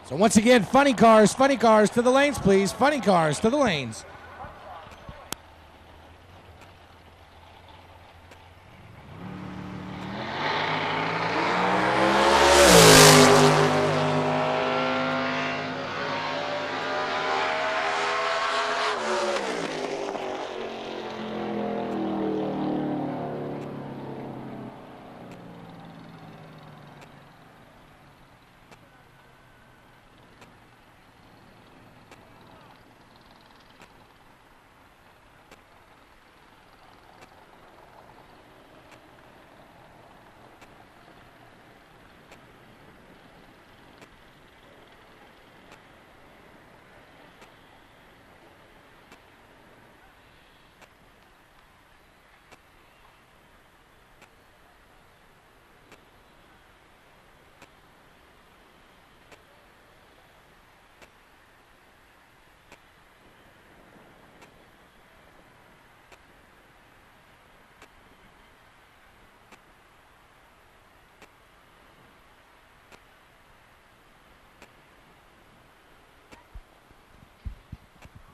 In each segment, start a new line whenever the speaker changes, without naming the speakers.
So once again, funny cars to the lanes, please. Funny cars to the lanes.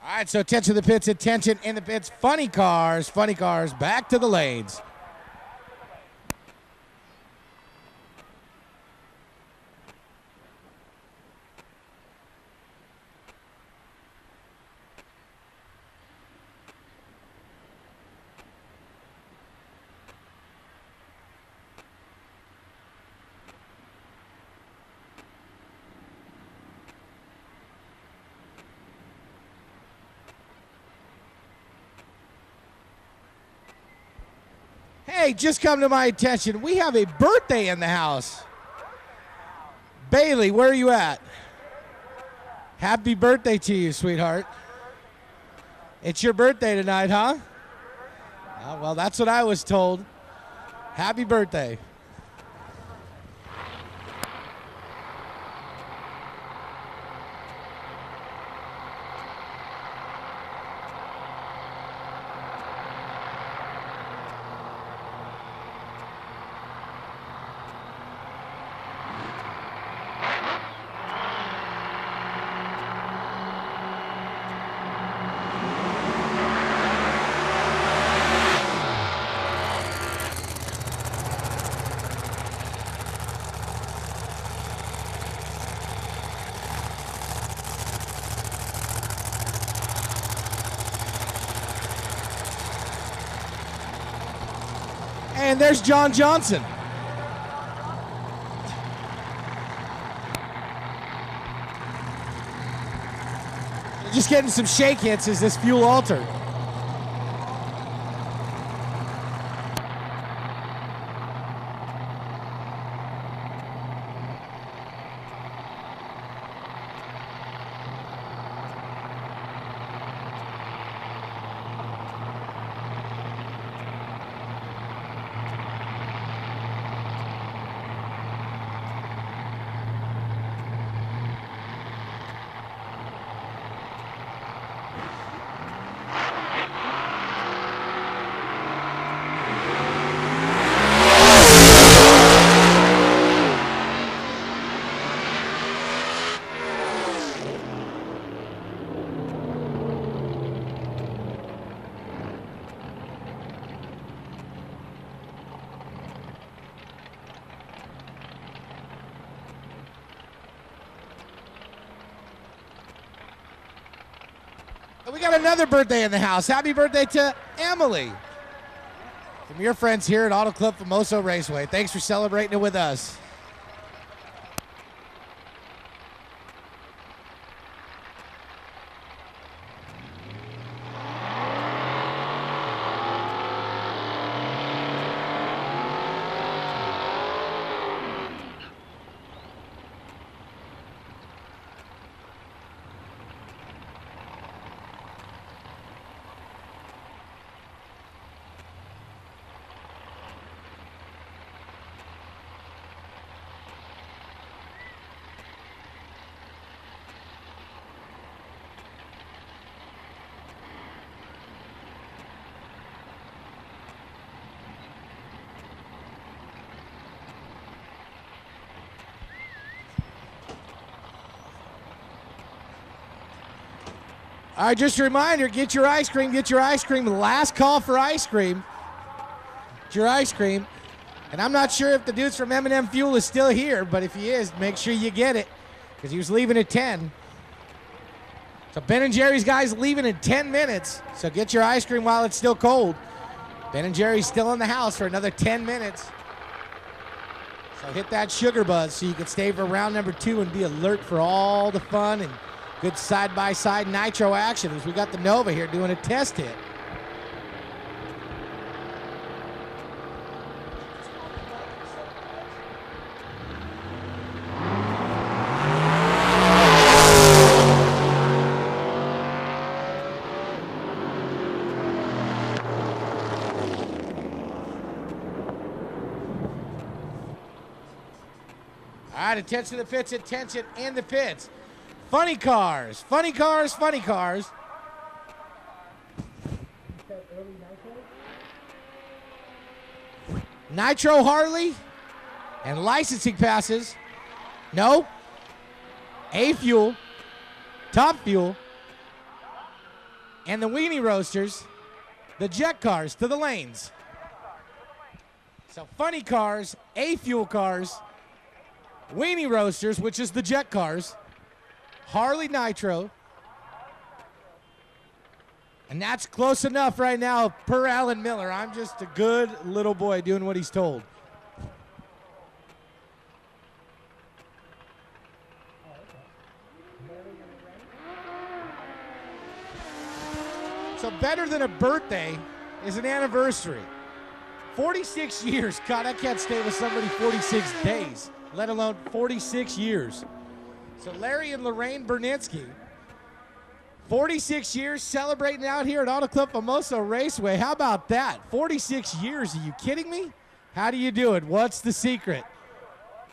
All right, so attention to the pits, attention in the pits. Funny cars, back to the lanes. Hey, just come to my attention. We have a birthday in the house. Bailey, where are you at? Happy birthday to you, sweetheart. It's your birthday tonight, huh? Oh, well, that's what I was told. Happy birthday. And there's John Johnson. Just getting some shake hits as this fuel altered. We got another birthday in the house. Happy birthday to Emily. From your friends here at Auto Club Famoso Raceway. Thanks for celebrating it with us. All right, just a reminder, get your ice cream, get your ice cream. Last call for ice cream. Get your ice cream. And I'm not sure if the dudes from M&M Fuel is still here, but if he is, make sure you get it because he was leaving at 10. So Ben & Jerry's guys leaving in 10 minutes. So get your ice cream while it's still cold. Ben & Jerry's still in the house for another 10 minutes. So hit that sugar buzz so you can stay for round number 2 and be alert for all the fun and good side-by-side nitro action as we got the Nova here doing a test hit. All right, attention to the pits, attention in the pits. Funny cars, funny cars, funny cars. Nitro Harley and licensing passes. No. A Fuel, Top Fuel, and the Weenie Roasters, the jet cars to the lanes. So funny cars, A Fuel cars, Weenie Roasters, which is the jet cars, Harley Nitro, and that's close enough right now per Alan Miller. I'm just a good little boy doing what he's told. So better than a birthday is an anniversary. 46 years. God, I can't stay with somebody 46 days, let alone 46 years. So Larry and Lorraine Bernitsky, 46 years celebrating out here at Auto Club Famoso Raceway. How about that? 46 years, are you kidding me? How do you do it? What's the secret?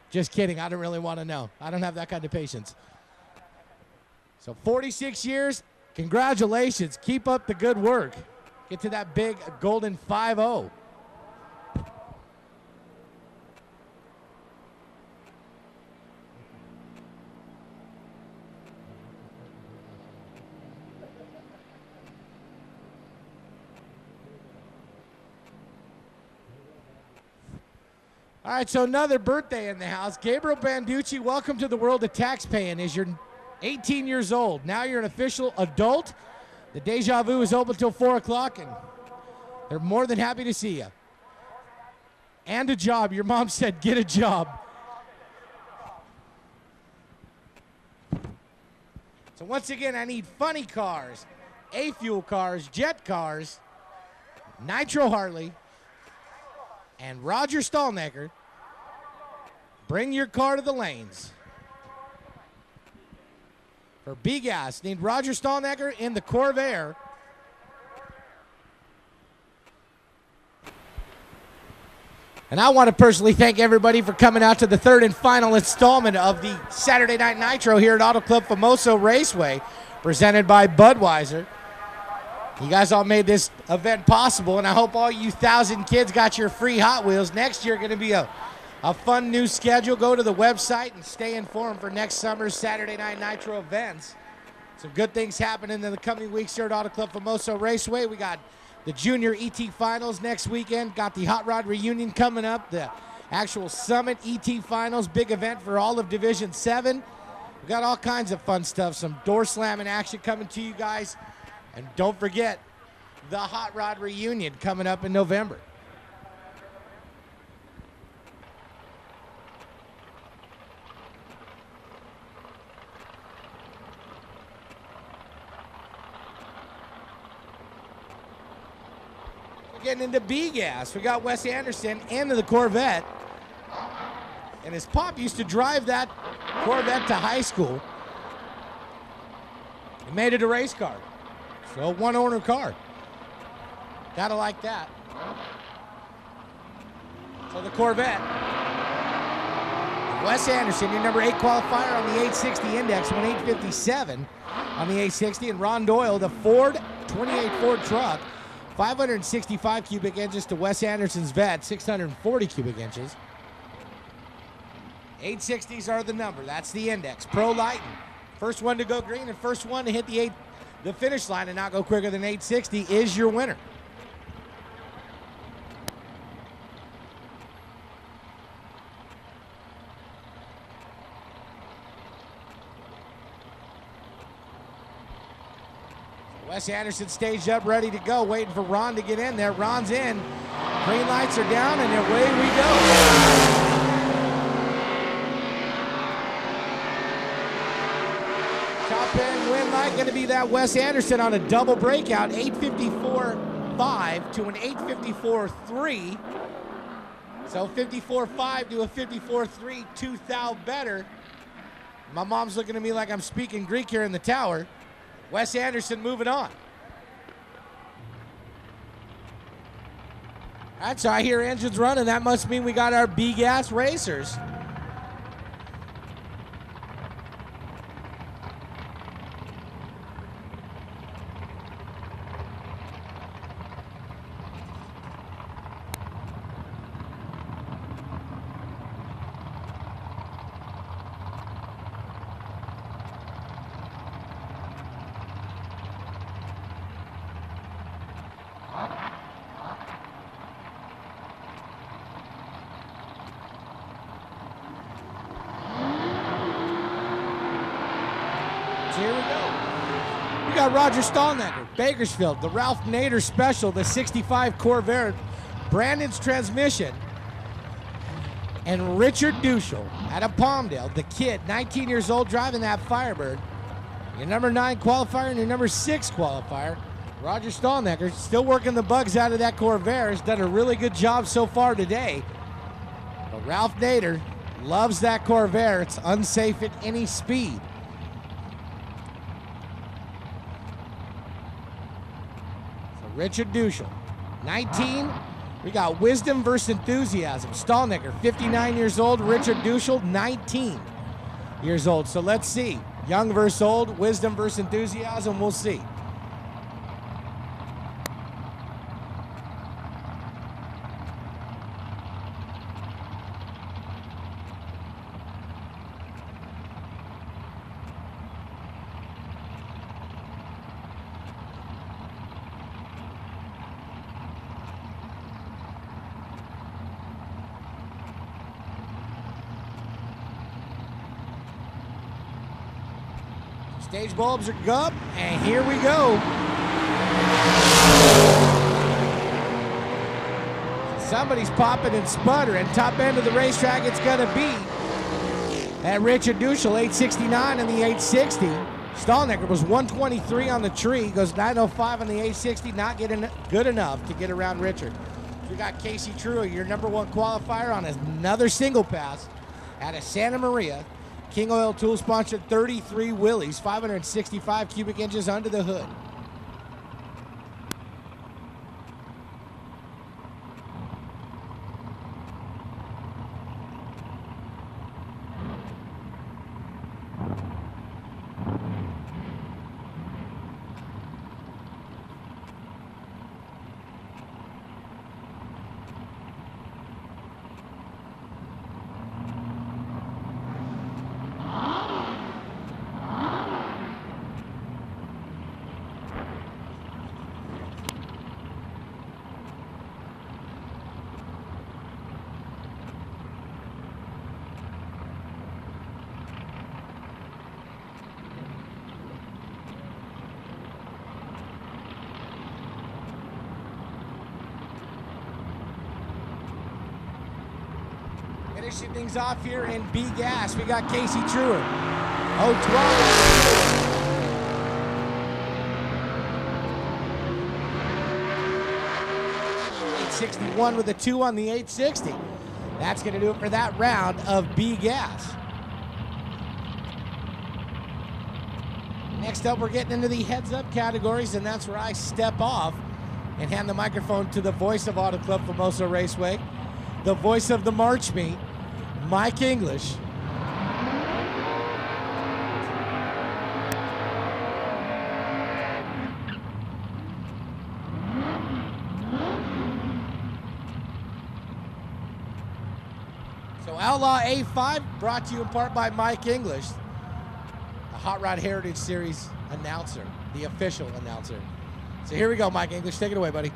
Just kidding, I don't really want to know. I don't have that kind of patience. So 46 years, congratulations. Keep up the good work. Get to that big golden 5-0. All right, so another birthday in the house. Gabriel Banducci, welcome to the world of taxpaying. As you're 18 years old, now you're an official adult. The Deja Vu is open till 4 o'clock, and they're more than happy to see you. And a job. Your mom said, get a job. So once again, I need funny cars, A-Fuel cars, jet cars, Nitro Harley, and Roger Stallnecker. Bring your car to the lanes. For B-Gas, need Roger Stallnecker in the Corvair. And I want to personally thank everybody for coming out to the third and final installment of the Saturday Night Nitro here at Auto Club Famoso Raceway, presented by Budweiser. You guys all made this event possible, and I hope all you 1,000 kids got your free Hot Wheels. Next year going to be a fun new schedule. Go to the website and stay informed for next summer's Saturday Night Nitro events. Some good things happening in the coming weeks here at Auto Club Famoso Raceway. We got the Junior ET Finals next weekend. Got the Hot Rod Reunion coming up. The actual Summit ET Finals, big event for all of Division 7. We got all kinds of fun stuff. Some door slamming action coming to you guys. And don't forget the Hot Rod Reunion coming up in November. We're getting into B-Gas. We got Wes Anderson into the Corvette. And his pop used to drive that Corvette to high school. He made it a race car. So one-owner car. Gotta like that. So the Corvette. Wes Anderson, your number 8 qualifier on the 860 index, won 857 on the 860. And Ron Doyle, the Ford 28 Ford truck, 565 cubic inches to Wes Anderson's vet, 640 cubic inches. 860s are the number. That's the index. Pro Lighten. First one to go green and first one to hit the the finish line and not go quicker than 860 is your winner. Wes Anderson staged up, ready to go, waiting for Ron to get in there. Ron's in. Green lights are down, and away we go. Top end win light going to be that Wes Anderson on a double breakout, 854.5 to an 854.3. So 54.5 to a 54.3, 2 thou better. My mom's looking at me like I'm speaking Greek here in the tower. Wes Anderson moving on. That's I hear engines running. That must mean we got our B-gas racers. Here we go. We got Roger Stallnecker, Bakersfield, the Ralph Nader Special, the 65 Corvair, Brandon's Transmission, and Richard Duschel out of Palmdale, the kid, 19 years old, driving that Firebird. Your number 9 qualifier and your number 6 qualifier, Roger Stallnecker, still working the bugs out of that Corvair, has done a really good job so far today. But Ralph Nader loves that Corvair. It's unsafe at any speed. Richard Duschel, 19. We got Wisdom versus Enthusiasm. Stallnecker, 59 years old. Richard Duschel, 19 years old. So let's see. Young versus old, Wisdom versus Enthusiasm. We'll see. Stage bulbs are up, and here we go. Somebody's popping and sputtering. Top end of the racetrack, it's going to be at Richard Duschel, 869 on the 860. Stallnecker was 123 on the tree, goes 905 on the 860, not getting good enough to get around Richard. We got Casey True, your number 1 qualifier, on another single pass out of Santa Maria. King Oil Tool sponsored 33 Willys, 565 cubic inches under the hood. Finishing things off here in B gas, we got Casey Truer. 861 with a 2 on the 860. That's going to do it for that round of B gas. Next up, we're getting into the heads-up categories, and that's where I step off and hand the microphone to the voice of Auto Club Famoso Raceway, the voice of the March Meet, Mike English. So Outlaw A5 brought to you in part by Mike English, the Hot Rod Heritage Series announcer. the official announcer. So here we go, Mike English. Take it away, buddy.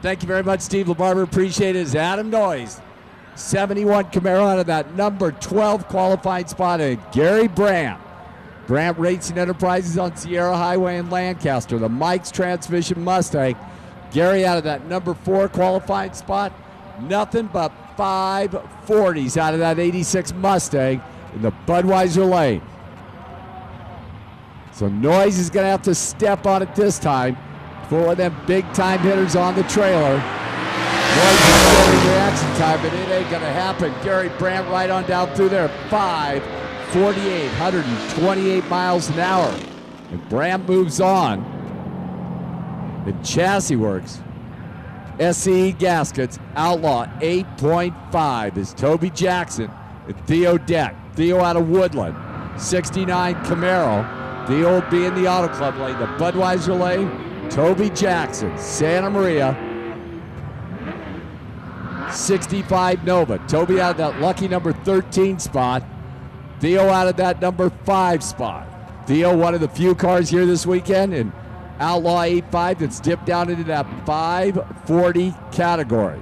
Thank you very much, Steve LaBarber. Appreciate it. It's Adam Noyes. 71 Camaro out of that number 12 qualified spot. And Gary Brandt. Brandt Racing Enterprises on Sierra Highway in Lancaster. The Mike's Transmission Mustang. Gary out of that number 4 qualified spot. Nothing but 540s out of that 86 Mustang in the Budweiser lane. So Noyes is going to have to step on it this time. For one of them big-time hitters on the trailer. Noyes is getting reaction time, but it ain't going to happen. Gary Brandt right on down through there. 548, 128 miles an hour. And Brandt moves on. And Chassis Works. SCE Gaskets, Outlaw 8.5 is Toby Jackson and Theo Deck. Theo out of Woodland. 69 Camaro. Theo will be in the Auto Club lane. The Budweiser lane, Toby Jackson. Santa Maria. 65 Nova. Toby out of that lucky number 13 spot. Theo out of that number 5 spot. Theo, one of the few cars here this weekend, and Outlaw 8.5 that's dipped down into that 540 category.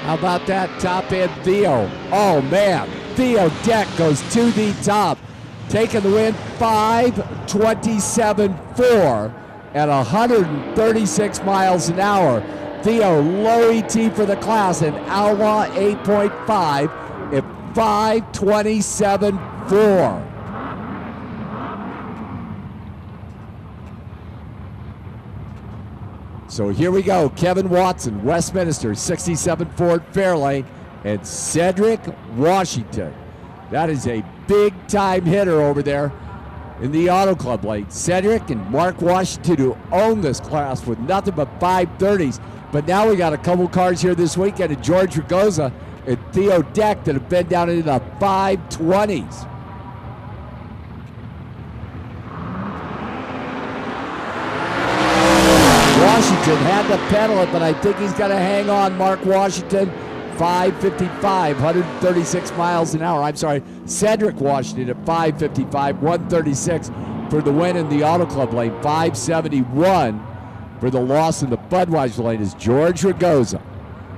How about that top end Theo? Oh man, Theo Deck goes to the top, taking the win 5:27.4 at 136 miles an hour. Theo low ET for the class and Outlaw 8.5 at 5:27.4. So here we go. Kevin Watson, Westminster, 67 Ford Fairlane, and Cedric Washington. That is a big-time hitter over there in the Auto Club lane. Cedric and Mark Washington, who own this class with nothing but 530s. But now we got a couple cars here this weekend, and George Ragoza and Theo Deck that have been down into the 520s. Washington had to pedal it, but I think he's got to hang on. Mark Washington, 555, 136 miles an hour. I'm sorry, Cedric Washington at 555, 136 for the win in the Auto Club lane. 571 for the loss in the Budweiser lane is George Ragoza,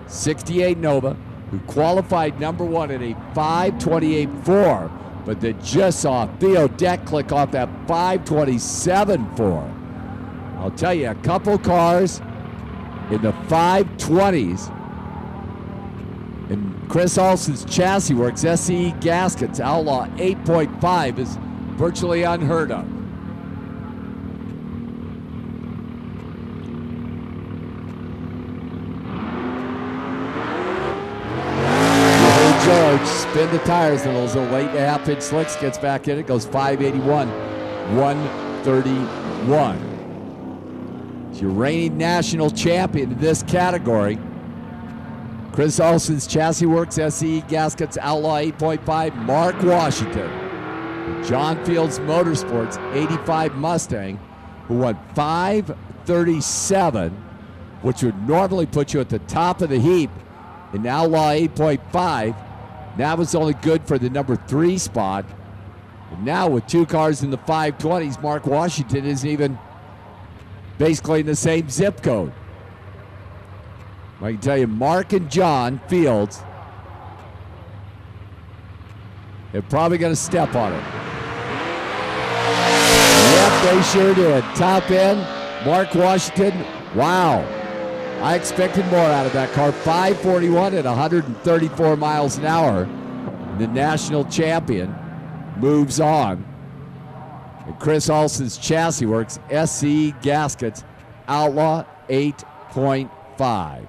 68 Nova, who qualified number 1 at a 528.4, but they just saw Theo Deck click off that 527.4. I'll tell you, a couple cars in the 520s. And Chris Olson's Chassis Works, SCE Gaskets, Outlaw 8.5 is virtually unheard of. George spin the tires a little, so late half-inch slicks, gets back in it, goes 581, 131. Your reigning national champion in this category. Chris Olson's Chassis Works, SCE Gaskets, Outlaw 8.5, Mark Washington. John Fields Motorsports, 85 Mustang, who won 537, which would normally put you at the top of the heap in Outlaw 8.5. That was only good for the number 3 spot. And now with 2 cars in the 520s, Mark Washington isn't even basically in the same zip code. I can tell you, Mark and John Fields are probably going to step on it. Yep, they sure did. Top end, Mark Washington. Wow. I expected more out of that car. 541 at 134 miles an hour. The national champion moves on. And Chris Olson's Chassis Works, SCE Gaskets, Outlaw 8.5.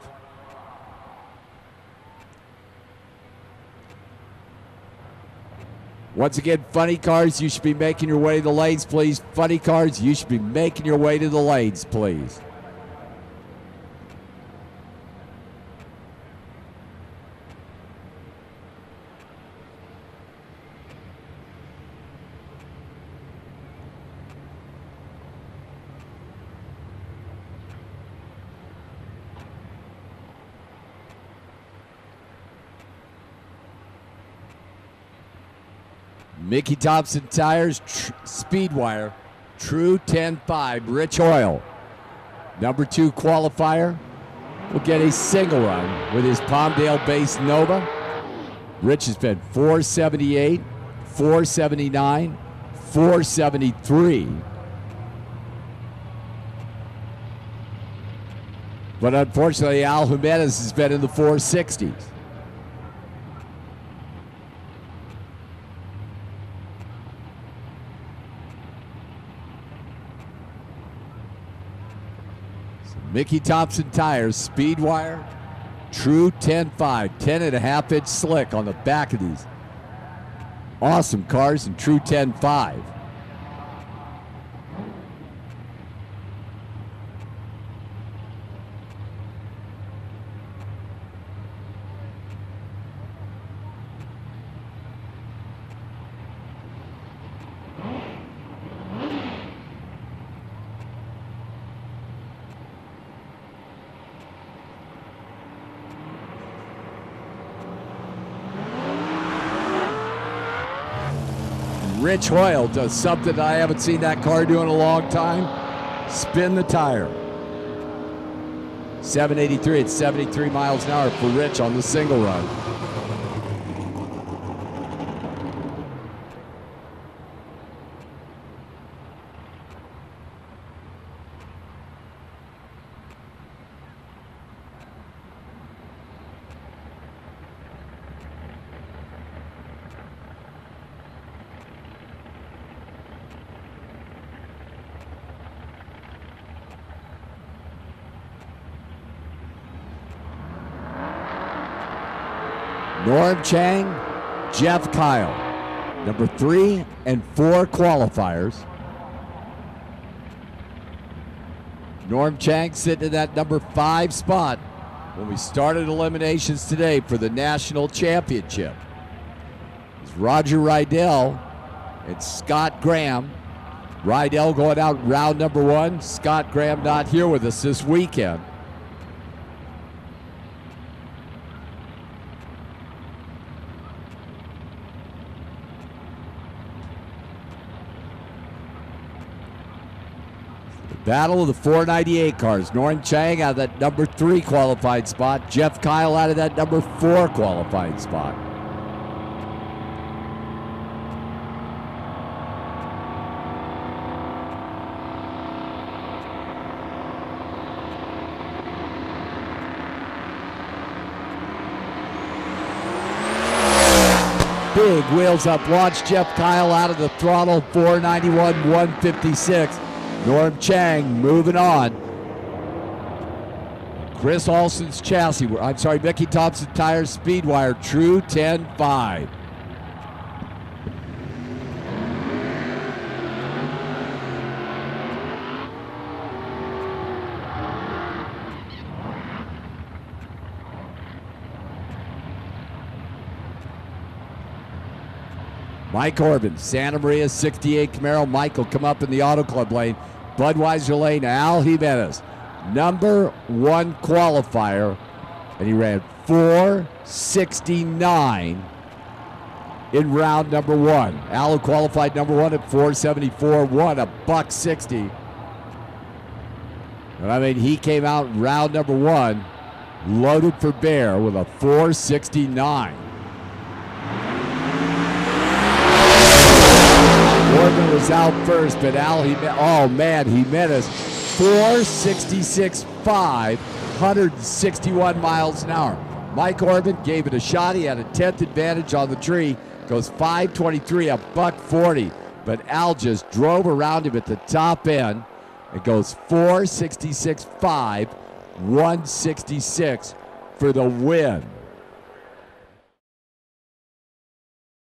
Once again, funny cars, you should be making your way to the lanes, please. Funny cars, you should be making your way to the lanes, please. Mickey Thompson Tires, Speedwire, True 10.5, Rich Oil. Number 2 qualifier will get a single run with his Palmdale-based Nova. Rich has been 478, 479, 473. But unfortunately, Al Jimenez has been in the 460s. So Mickey Thompson Tires, Speedwire, True 10.5, 10.5-inch slick on the back of these awesome cars in True 10.5. Rich Hoyle does something that I haven't seen that car do in a long time. Spin the tire. 783 at 73 miles an hour for Rich on the single run. Norm Chang, Jeff Kyle, number 3 and 4 qualifiers. Norm Chang sitting in that number 5 spot when we started eliminations today for the national championship. It's Roger Rydell and Scott Graham. Rydell going out round number 1. Scott Graham not here with us this weekend. Battle of the 498 cars. Norm Chang out of that number 3 qualified spot. Jeff Kyle out of that number 4 qualified spot. Big wheels up launch. Jeff Kyle out of the throttle. 491, 156. Norm Chang moving on. Chris Olson's chassis, I'm sorry, Mickey Thompson Tires, Speedwire, True 10.5. Mike Orban, Santa Maria 68 Camaro. Mike will come up in the Auto Club lane. Budweiser lane, Al Jimenez, number 1 qualifier, and he ran 469 in round number 1. Al qualified number 1 at 474, won a $160. And I mean, he came out in round number 1 loaded for bear with a 469. Orban was out first, but Al, Jimenez, 466.5, 161 miles an hour. Mike Orban gave it a shot. He had a 10th advantage on the tree. Goes 523, a $140. But Al just drove around him at the top end. It goes 466.5, 166 for the win.